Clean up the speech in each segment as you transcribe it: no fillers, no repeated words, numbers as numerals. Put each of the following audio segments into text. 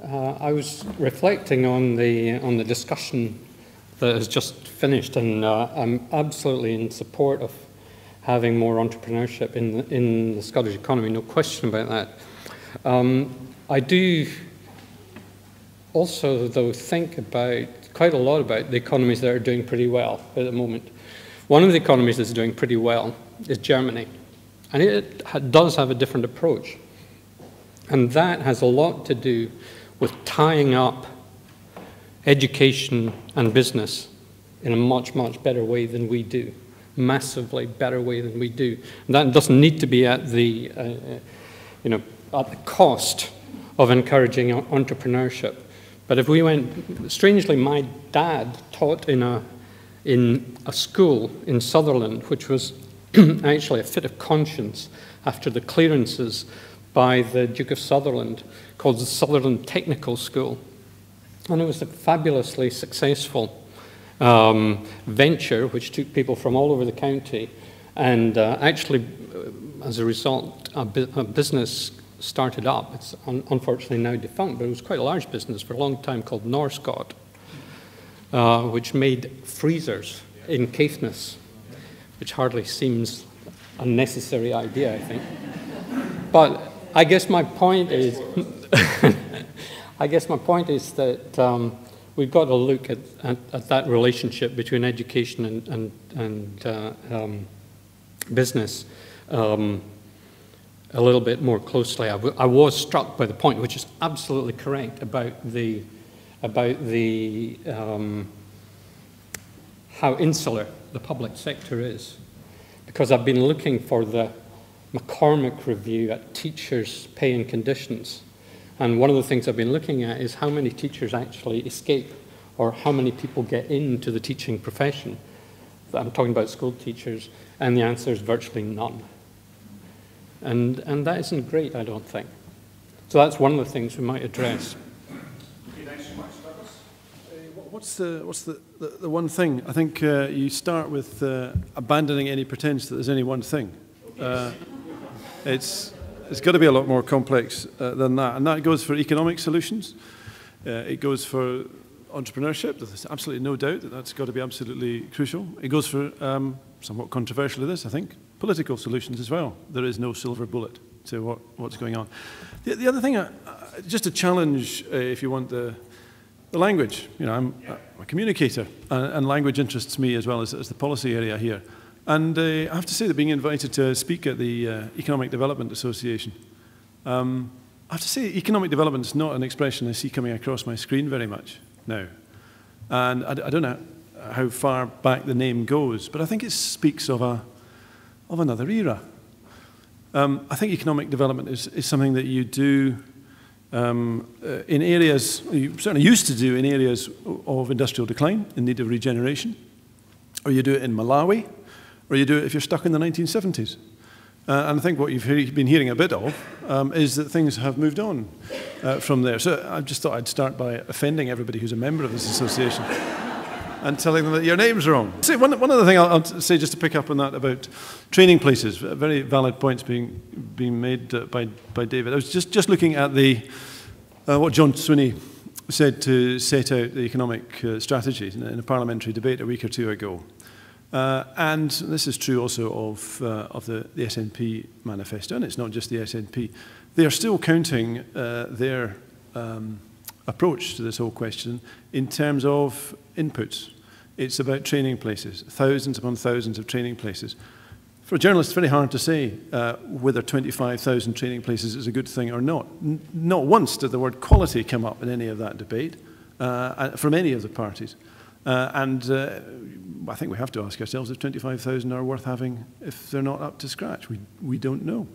I was reflecting on the discussion that has just finished, and I'm absolutely in support of having more entrepreneurship in the Scottish economy, no question about that. I do also, though, think quite a lot about the economies that are doing pretty well at the moment. One of the economies that's doing pretty well is Germany, and it does have a different approach. And that has a lot to do with tying up education and business in a much, much better way than we do, massively better way than we do. And that doesn't need to be at the, at the cost of encouraging entrepreneurship. But if we went, strangely, my dad taught in a school in Sutherland, which was actually a fit of conscience after the clearances by the Duke of Sutherland, called the Sutherland Technical School. And it was a fabulously successful venture which took people from all over the county, and actually, as a result, a business started up. It's unfortunately now defunct, but it was quite a large business for a long time called Norscot, which made freezers in Caithness, which hardly seems a necessary idea, I think. But I guess my point is, that we've got to look at that relationship between education and business a little bit more closely. I was struck by the point, which is absolutely correct, about how insular the public sector is, because I've been looking for the McCormick review at teachers' pay and conditions. And one of the things I've been looking at is how many teachers actually escape, or how many people get into the teaching profession. I'm talking about school teachers, and the answer is virtually none. And that isn't great, I don't think. So that's one of the things we might address. Okay, thanks so much, Douglas. What's the one thing? I think you start with abandoning any pretense that there's any one thing. It's got to be a lot more complex than that, and that goes for economic solutions. It goes for entrepreneurship. There's absolutely no doubt that that's got to be absolutely crucial. It goes for, somewhat controversially this, I think, political solutions as well. There is no silver bullet to what's going on. The other thing, just a challenge, if you want, the language. You know, I'm a communicator, and language interests me as well as the policy area here. And I have to say that being invited to speak at the Economic Development Association, I have to say economic development is not an expression I see coming across my screen very much now. And I don't know how far back the name goes, but I think it speaks of another era. I think economic development is something that you do in areas, you certainly used to do in areas of industrial decline, in need of regeneration, or you do it in Malawi, or you do it if you're stuck in the 1970s. And I think what you've been hearing a bit of is that things have moved on from there. So I just thought I'd start by offending everybody who's a member of this association and telling them that your name's wrong. See, one other thing I'll say, just to pick up on that about training places, very valid points being made by David. I was just looking at what John Swinney said to set out the economic strategy in a parliamentary debate a week or two ago. And this is true also of the SNP manifesto, and it's not just the SNP. They are still counting their approach to this whole question in terms of inputs. It's about training places, thousands upon thousands of training places. For a journalist, it's very hard to say whether 25,000 training places is a good thing or not. Not once did the word quality come up in any of that debate from any of the parties. I think we have to ask ourselves if 25,000 are worth having if they're not up to scratch. We don't know.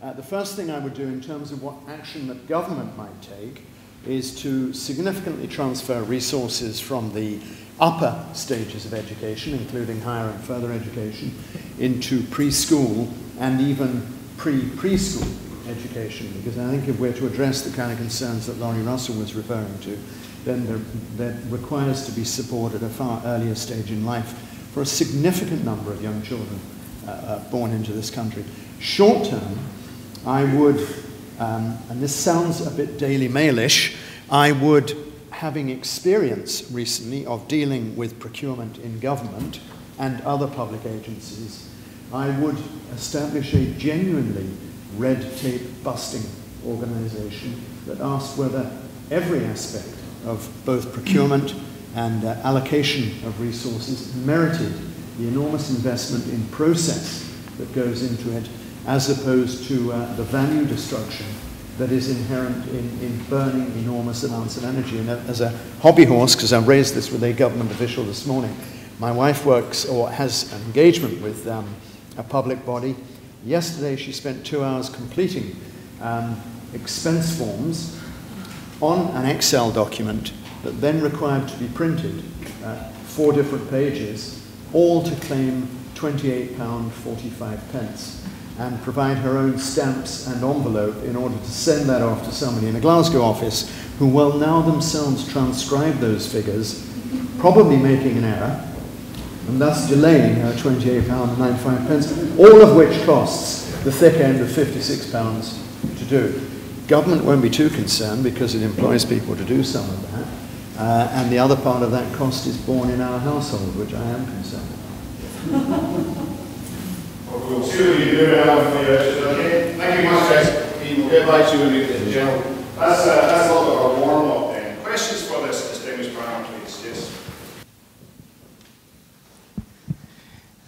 The first thing I would do in terms of what action that government might take is to significantly transfer resources from the upper stages of education, including higher and further education, into preschool and even preschool education. Because I think if we're to address the kind of concerns that Laurie Russell was referring to, then there requires to be support at a far earlier stage in life for a significant number of young children born into this country. Short term, I would and this sounds a bit Daily Mailish, I would, having experience recently of dealing with procurement in government and other public agencies, I would establish a genuinely red tape busting organisation that asked whether every aspect of both procurement and allocation of resources merited the enormous investment in process that goes into it, as opposed to the value destruction that is inherent in burning enormous amounts of energy. And as a hobby horse, because I raised this with a government official this morning, my wife works or has an engagement with a public body. Yesterday she spent 2 hours completing expense forms on an Excel document that then required to be printed, 4 different pages, all to claim £28.45 and provide her own stamps and envelope in order to send that off to somebody in a Glasgow office who will now themselves transcribe those figures, probably making an error, and thus delaying her £28.95, all of which costs the thick end of £56 to do. Government won't be too concerned because it employs people to do some of that, and the other part of that cost is borne in our household, which I am concerned about. We'll see what you do, Allan, for you. Okay? Thank you much, guys. We'll get back to you in the general. That's a little bit of a warm-up then. Questions for this distinguished panel, please?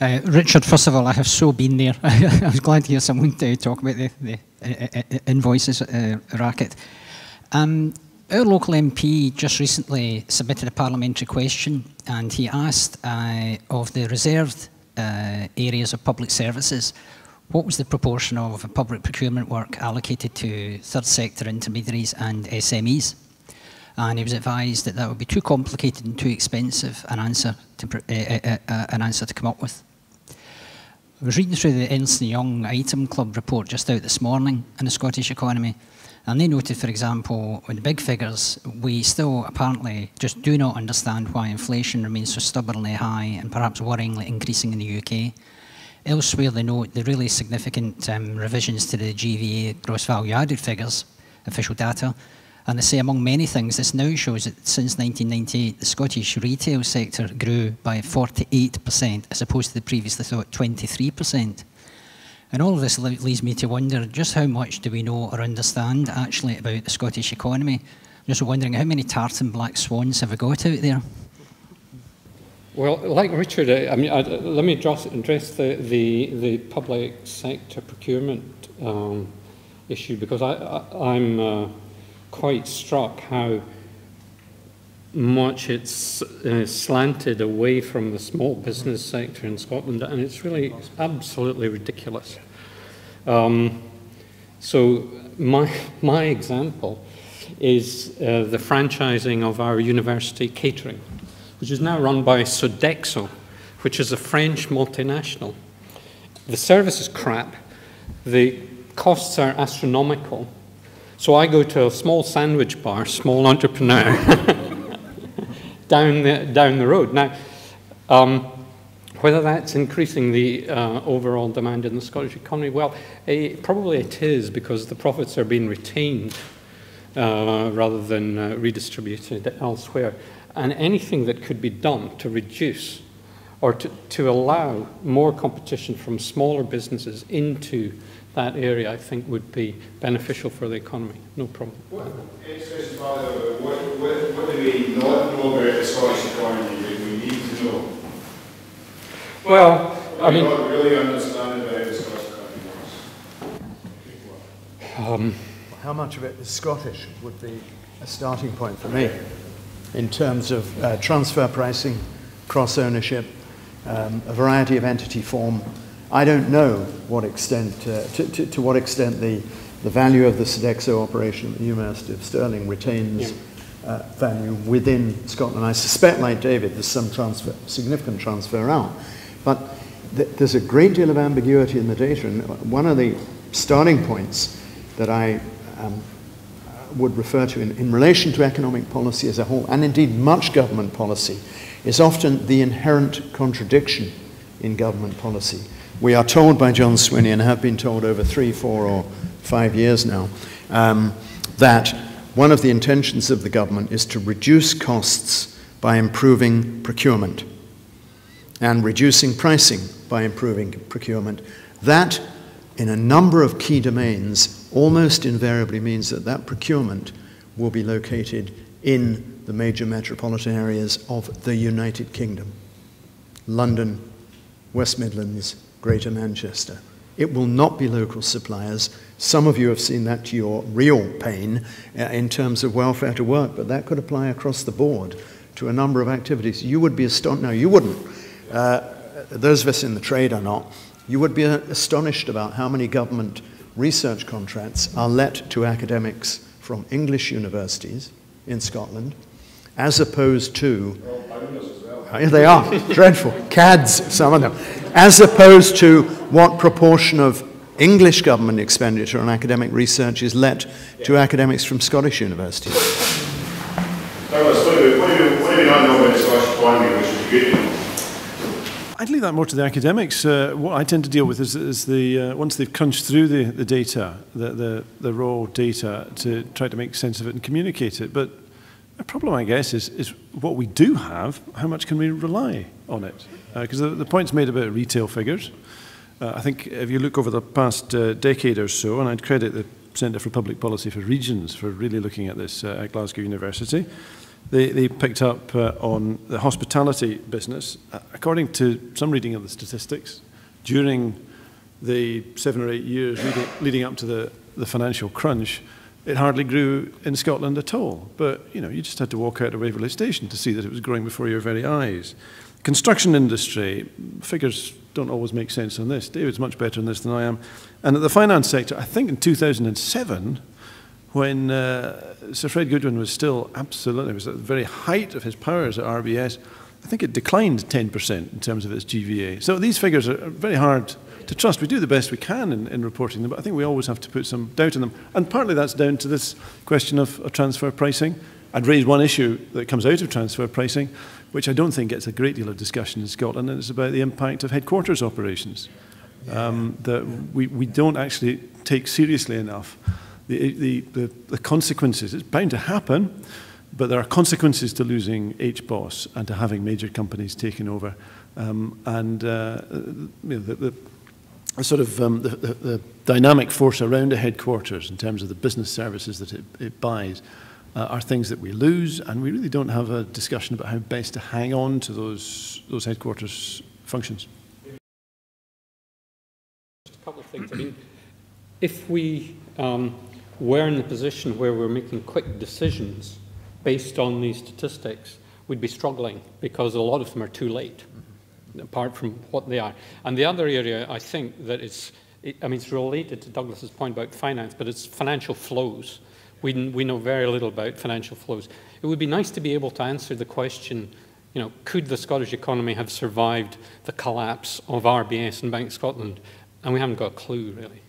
Yes. Richard, first of all, I have so been there. I was glad to hear someone talk about the invoices racket. Our local MP just recently submitted a parliamentary question, and he asked of the reserved areas of public services, what was the proportion of public procurement work allocated to third sector intermediaries and SMEs? And he was advised that that would be too complicated and too expensive an answer to come up with. I was reading through the Ernst & Young Item Club report just out this morning on the Scottish economy, and they noted, for example, with the big figures, we still apparently just do not understand why inflation remains so stubbornly high and perhaps worryingly increasing in the UK. Elsewhere, they note the really significant revisions to the GVA gross value added figures, official data, and they say, among many things, this now shows that since 1998, the Scottish retail sector grew by 48%, as opposed to the previously thought 23%. And all of this leads me to wonder just how much do we know or understand actually about the Scottish economy. I'm just wondering how many tartan black swans have we got out there? Well, like Richard, I mean, let me address the public sector procurement issue, because I'm quite struck how much it's slanted away from the small business sector in Scotland, and it's really absolutely ridiculous. So my example is the franchising of our university catering, which is now run by Sodexo, which is a French multinational. The service is crap, the costs are astronomical, so I go to a small sandwich bar, small entrepreneur, down the road. Now, whether that's increasing the overall demand in the Scottish economy, well, probably it is, because the profits are being retained rather than redistributed elsewhere. And anything that could be done to reduce or to allow more competition from smaller businesses into that area, I think, would be beneficial for the economy. No problem. What do we not know about the Scottish economy that we need to know? Well, I mean, not really understand about how the Scottish economy works. How much of it is Scottish would be a starting point for me in terms of transfer pricing, cross-ownership, a variety of entity form. I don't know what extent, to what extent the value of the Sodexo operation at the University of Stirling retains value within Scotland. I suspect, like David, there's some significant transfer out. But there's a great deal of ambiguity in the data, and one of the starting points that I would refer to in relation to economic policy as a whole, and indeed much government policy, is often the inherent contradiction in government policy. We are told by John Swinney, and have been told over 3, 4 or 5 years now, that one of the intentions of the government is to reduce costs by improving procurement and reducing pricing by improving procurement. That, in a number of key domains, almost invariably means that that procurement will be located in the major metropolitan areas of the United Kingdom: London, West Midlands, Greater Manchester. It will not be local suppliers. Some of you have seen that to your real pain in terms of welfare to work, but that could apply across the board to a number of activities. You would be astonished. No, you wouldn't. Those of us in the trade are not. You would be astonished about how many government research contracts are let to academics from English universities in Scotland, as opposed to... Here they are, dreadful. CADs, some of them. As opposed to what proportion of English government expenditure on academic research is let to academics from Scottish universities. Douglas, what do we not know about the Scottish economy, which would be good to know? I'd leave that more to the academics. What I tend to deal with is the once they've crunched through the data, the raw data, to try to make sense of it and communicate it. But a problem, I guess, is what we do have, how much can we rely on it? Because the point's made about retail figures. I think if you look over the past decade or so, and I'd credit the Centre for Public Policy for Regions for really looking at this at Glasgow University, they picked up on the hospitality business. According to some reading of the statistics, during the 7 or 8 years leading up to the financial crunch, it hardly grew in Scotland at all. But you just had to walk out of Waverley Station to see that it was growing before your very eyes. Construction industry, figures don't always make sense on this. David's much better on this than I am. And at the finance sector, I think in 2007, when Sir Fred Goodwin was still absolutely, it was at the very height of his powers at RBS, I think it declined 10% in terms of its GVA. So these figures are very hard to trust. We do the best we can in reporting them, but I think we always have to put some doubt in them. And partly that's down to this question of transfer pricing. I'd raise one issue that comes out of transfer pricing, which I don't think gets a great deal of discussion in Scotland, and it's about the impact of headquarters operations. That we don't actually take seriously enough the consequences. It's bound to happen, but there are consequences to losing HBOS and to having major companies taken over. The dynamic force around a headquarters in terms of the business services that it buys are things that we lose, and we really don't have a discussion about how best to hang on to those headquarters functions. Just a couple of things. I mean, if we were in the position where we're making quick decisions based on these statistics, we'd be struggling because a lot of them are too late, apart from what they are. And the other area, I think, that it's related to Douglas's point about finance, but it's financial flows. We know very little about financial flows. It would be nice to be able to answer the question, could the Scottish economy have survived the collapse of RBS and Bank of Scotland? And we haven't got a clue, really.